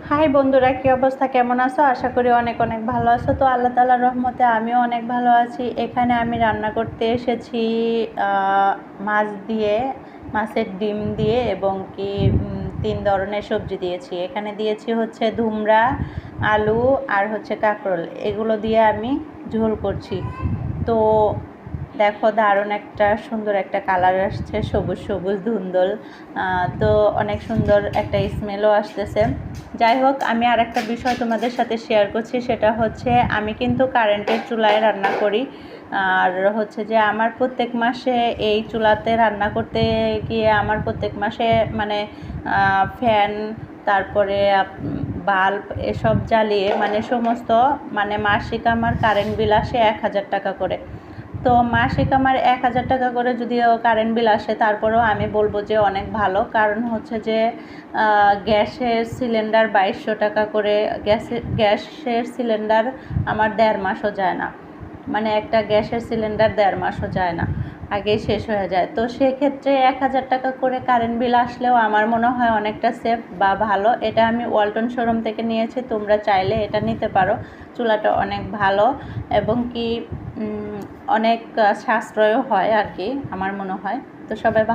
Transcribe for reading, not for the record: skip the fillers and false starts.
High বন্ধুরা, কি অবস্থা, কেমন আছো? আশা করি অনেক অনেক ভালো আছো। তো আল্লাহ তাআলার রহমতে আমিও অনেক ভালো আছি। এখানে আমি রান্না করতে এসেছি মাছ দিয়ে, মাছের ডিম দিয়ে এবং কি 3 ধরনের সবজি দিয়েছি। এখানে দিয়েছি হচ্ছে ধুমরা, আলু আর হচ্ছে কাঁকরোল। এগুলো দিয়ে আমি ঝোল করছি। তো দেখো, দারুণ একটা সুন্দর একটা কালার আসছে, সবুজ সবুজ ধুন্দল। তো অনেক সুন্দর একটা স্মেলও আসতেছে। যাই হোক, আমি আর একটা বিষয় তোমাদের সাথে শেয়ার করছি, সেটা হচ্ছে আমি কিন্তু কারেন্টের চুলায় রান্না করি। আর হচ্ছে যে আমার প্রত্যেক মাসে এই চুলাতে রান্না করতে গিয়ে আমার প্রত্যেক মাসে মানে ফ্যান, তারপরে বাল্ব এসব জ্বালিয়ে মানে সমস্ত মানে মাসিক আমার কারেন্ট বিল আসে 1000 টাকা করে। তো মাসিক আমার 1000 টাকা করে যদিও কারেন্ট বিল আসে, তারপরেও আমি বলবো যে অনেক ভালো। কারণ হচ্ছে যে গ্যাসের সিলিন্ডার 2200 টাকা করে। গ্যাসের সিলিন্ডার আমার 1.5 মাসও যায় না। মানে একটা গ্যাসের সিলিন্ডার 1.5 মাসও যায় না, আগেই শেষ হয়ে যায়। তো সেক্ষেত্রে 1000 টাকা করে কারেন্ট বিল আসলেও আমার মনে হয় অনেকটা সেফ বা ভালো। এটা আমি ওয়ালটন শোরুম থেকে নিয়েছি, তোমরা চাইলে এটা নিতে পারো। চুলাটা অনেক ভালো এবং কি অনেক সাশ্রয়ও হয় আর কি, আমার মনে হয়। তো সবাই ভালো।